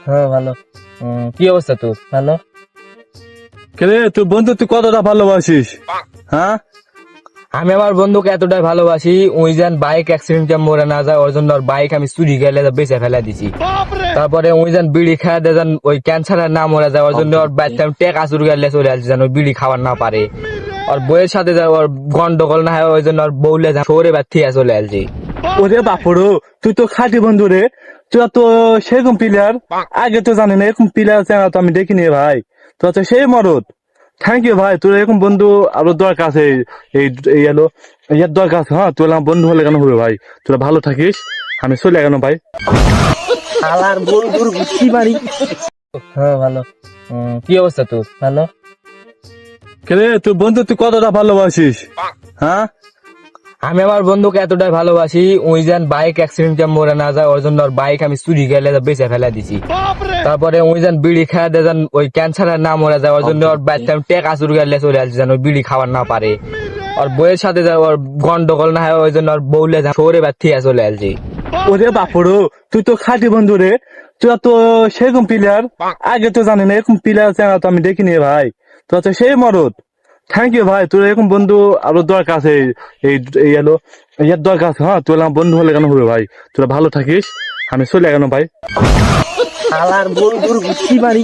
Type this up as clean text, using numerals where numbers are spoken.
হ্যাঁ ভালো। কি অবস্থা তোর? ভালো। রে তোর বন্ধু তুই কতটা ভালোবাসিস? হ্যাঁ, আমি আমার বন্ধুকে এতটাই ভালোবাসি, ওই যেন বাইক অ্যাক্সিডেন্টে মরে না যায় ওর জন্য ওর বাইক আমি চুরি গেলে বেঁচে ফেলা দিছি। তারপরে ওই যেন বিড়ি খায় যেন ওই ক্যান্সারের না মরে যায় ওর জন্য ওর বাচ্চা আমি টেকা চুরি গেলে চলে আসছি যেন ওই বিড়ি খাবার না পারে। ওর বইয়ের সাথে যেন ওর গন্ডগোল না হয় ওই জন্য ওর বউলে শহরে ব্যর্থিয়া চলে আসছি। ওরে বাপুরো, তুই তো খাঁটি বন্ধু রে। তুই তো সেরকম প্লেয়ার, আগে তো জানি না এরকম প্লেয়ার তো আমি দেখিনি ভাই। তোরা তো সেই মরদ। থ্যাংক ইউ ভাই, তোর এরকম বন্ধু আরো দরকার আছে। এই এই এলো ইয়ার দরকার আছে। হ্যাঁ, তোর আমার বন্ধু হলে কেন হবে ভাই? তোরা ভালো থাকিস, আমি চলে গেল ভাই। শালার বন্ধুর গুষ্টি মারি। হ্যাঁ ভালো। কি অবস্থা তোর? ভালো। রে তোর বন্ধু তুই কতটা ভালোবাসিস? হ্যাঁ, আমি আমার বন্ধুকে এতটাই ভালোবাসি, ওই যেন বাইক অ্যাক্সিডেন্টে মরে না যায় ওর জন্য ওর বাইক আমি চুরি গেলে বেঁচে ফেলা দিছি। তারপরে ওই যেন বিড়ি খায় যেন ওই ক্যান্সারের না মরে যায় ওর জন্য ওর বাচ্চা আমি টেকা চুরি গেলে চলে আসছি যেন ওই বিড়ি খাবার না পারে। ওর বইয়ের সাথে যেন ওর গন্ডগোল না হয় ওই জন্য ওর বউলে শহরে ব্যর্থিয়া চলে আসছি। ওরে বাপুরো, তুই তো খাঁটি বন্ধু রে। তুই তো সেরকম প্লেয়ার, আগে তো জানি না এরকম প্লেয়ার তো আমি দেখিনি ভাই। তোরা তো সেই মরদ। থ্যাংক ইউ ভাই, তোর এরকম বন্ধু আরো দরকার আছে। এই এই এলো ইয়ার দরকার আছে। হ্যাঁ, তোর আমার বন্ধু হলে কেন হবে ভাই? তোরা ভালো থাকিস, আমি চলে গেল ভাই। শালার বন্ধুর গুষ্টি মারি।